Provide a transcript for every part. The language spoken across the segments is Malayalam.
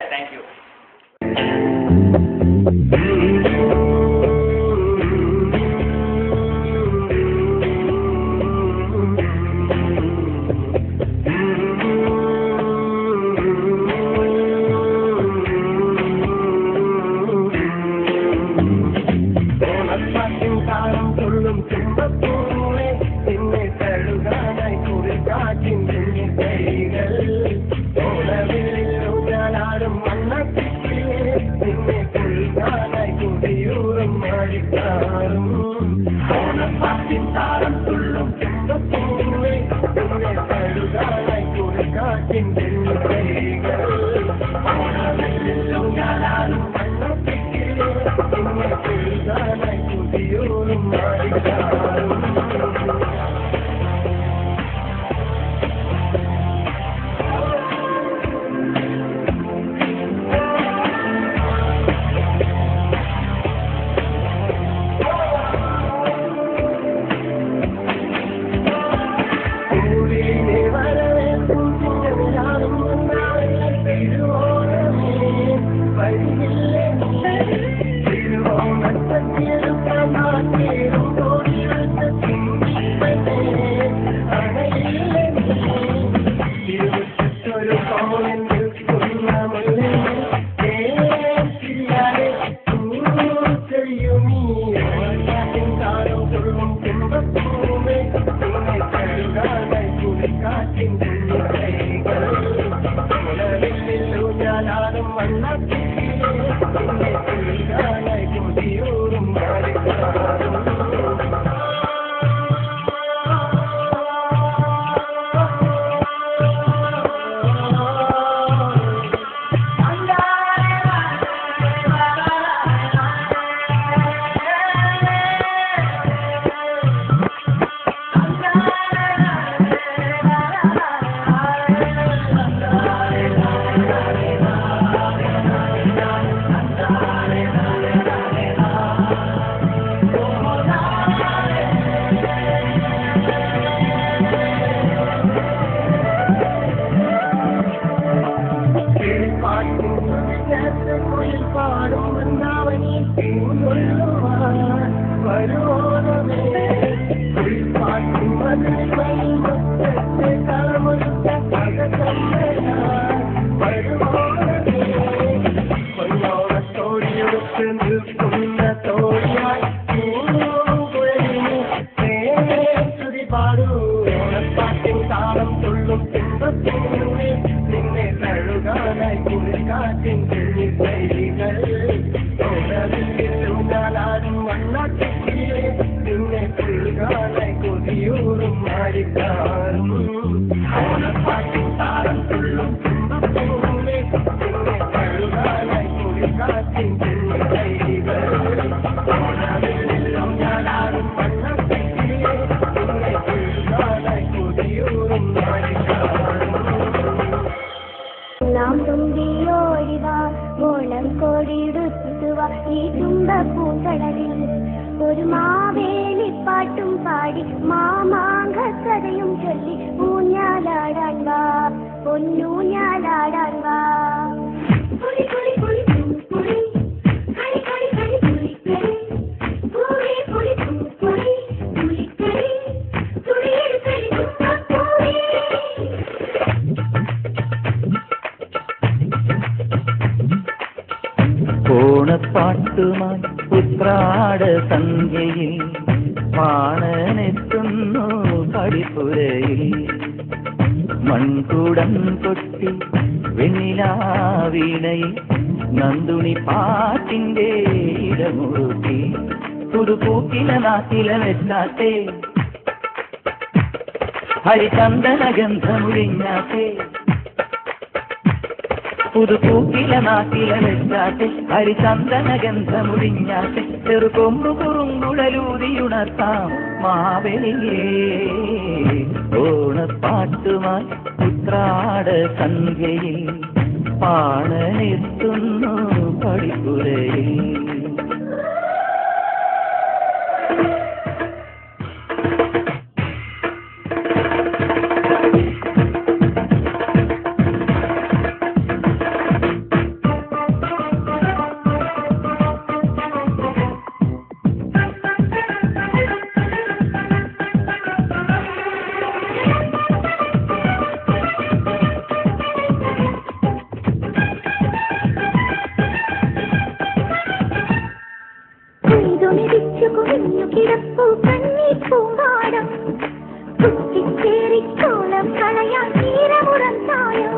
Thank you. ഒരു മാവേലിപ്പാട്ടും പാടി മാമാങ്കക്കഥയും ചൊല്ലി ഊഞ്ഞാലാടാൻ വാ പൊന്നൂഞ്ഞാലാടാൻ വാ. കുളി കുളി കുളി കുളി കളി കളി കളി കുളി കളി കുളി കുളി കുളി കുളി കളി കുളിയിൽ കളി കുളി. ഓണപ്പാട്ടുമായി ഉത്രാട സന്ധ്യയിൽ വാണനെത്തുന്നു പടിപ്പുരയിൽ മൺകുടം കൊട്ടി വെണ്ണിലാവീണയിൽ നന്ദുണി പാട്ടിന്റെ ഇടമുറുക്കി പുതുപൂക്കില നാട്ടില വെച്ചാട്ടെ ഹരിചന്ദന ഗന്ധമുഴിഞ്ഞാട്ടെ പുതുപൂക്കില നാട്ടില വെച്ചാട്ടെ ഹരിചന്ദന ഗന്ധമുഴിഞ്ഞാട്ടെ ചെറുകൊമ്പു കുറുങ്കുഴലൂതിയുണർത്താം മാവേലിയേ. ഓണപ്പാട്ടുമായി ഉത്രാട സന്ധ്യയിൽ പാണനെത്തുന്നു പടിപ്പുരയിൽ. കുഞ്ഞു കിടപ്പു കണ്ണി പൂവാടം കുത്തിച്ചേരിക്കോളം കളയാൻ തീരമുറന്നായോ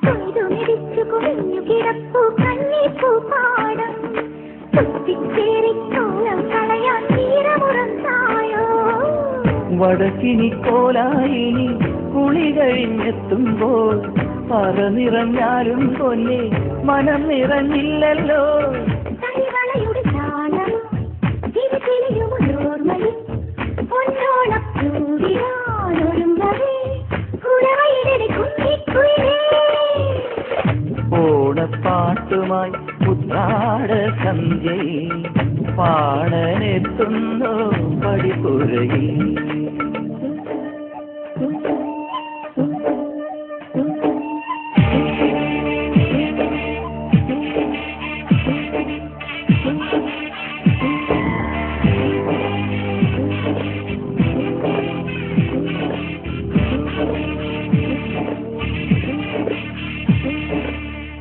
കൊയ്തു മിടിച്ചു കുഞ്ഞു കിടപ്പു കണ്ണി പൂവാടം കുത്തിച്ചേരിക്കോളം കളയാൻ തീരമുറന്നായോ വടക്കിനി കോലായിനി കുളി കഴിഞ്ഞെത്തുമ്പോൾ പറ നിറഞ്ഞാലും പൊന്നെ മനം നിറഞ്ഞില്ലല്ലോ കളിവളയുടെ താളം തിരിതെളിയുമോർമ്മയിൽ പൊന്നോണപ്പൂവിനാലൊരുങ്ങവേ കുടവയിലെ കുഞ്ഞിക്കുയിലേ ഓണപ്പാട്ടുമായി ഉത്രാട സന്ധ്യയിൽ പാടനെത്തുന്നു പടിപ്പുരയിൽ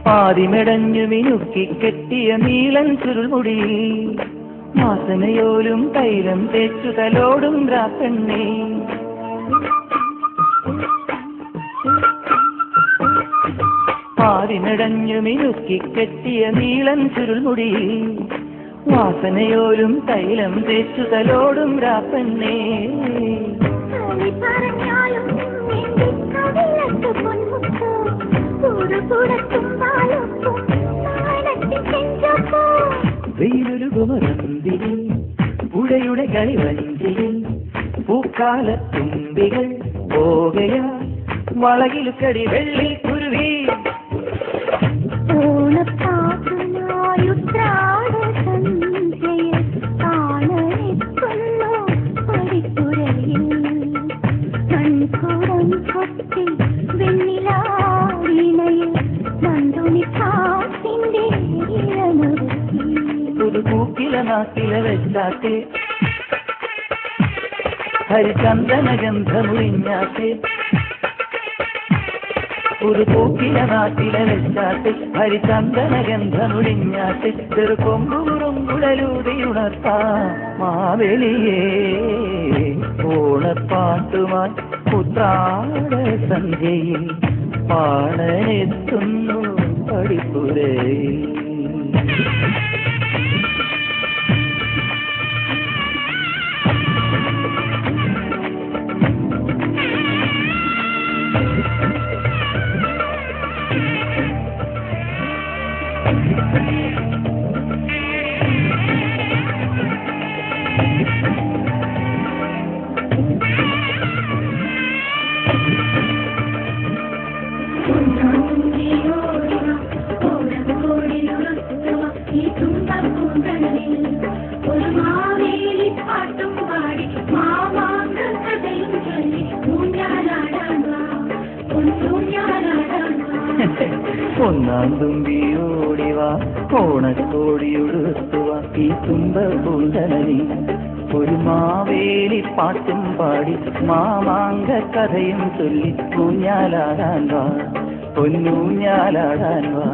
പാതിമെടഞ്ഞു മിനുക്കി കെട്ടിയ നീലൻ ചുരുൾമുടി വാസനയോലും തൈലം തേച്ചു തലോടും രാപ്പെണ്ണേ പാതിമെടഞ്ഞു മിനുക്കി കെട്ടിയ നീലൻ ചുരുൾമുടി വാസനയോലും തൈലം തേച്ചു തലോടും രാപ്പെണ്ണേ വെയിലൊരുകുമറന്തിൽ പുഴയുടെ കളിവഞ്ചിയിൽ പൂക്കാലത്തുമ്പികൾ പോകയാ വളകിലുക്കടി വെള്ളി കുരുവി ഓണപ്പാട്ടുനായുത്രാട സന്ധ്യയിൽ കാണെത്തുന്നു പടിപ്പുരയിൽ കൺകുടം കൊത്തി വെണ്ണിലാവിണയിൽ നന്ദുനിക്കാട്ടിന്റെ ഇളനൊരുക്കി പുതുപൂക്കില നാട്ടില വെച്ചാട്ടെ ഹരിചന്ദന ഗന്ധമുറിഞ്ഞാട്ടെ പുതുപൂക്കില നാട്ടില വെച്ചാട്ടെ ഹരിചന്ദന ഗന്ധമുറിഞ്ഞാട്ടെ ചെറുകൊമ്പുകുറുങ്കുഴലൂതി ഉണർത്താ മാവേലിയേ ഓണപ്പാട്ടുമായി ഉത്രാട സന്ധ്യയിൽ പാടനെത്തുന്നു പടിപ്പുരയിൽ ഒന്നാം തുമ്പിയോടിവാ ഓണക്കോടിയുടുത്തുവാ ഈ തുമ്പ പൂന്തലി ഒരു മാവേലി പാട്ടും പാടി മാമാങ്ക കഥയും ചൊല്ലി ഊഞ്ഞാലാടാൻ വാ പൊന്നൂഞ്ഞാലാടാൻ വാ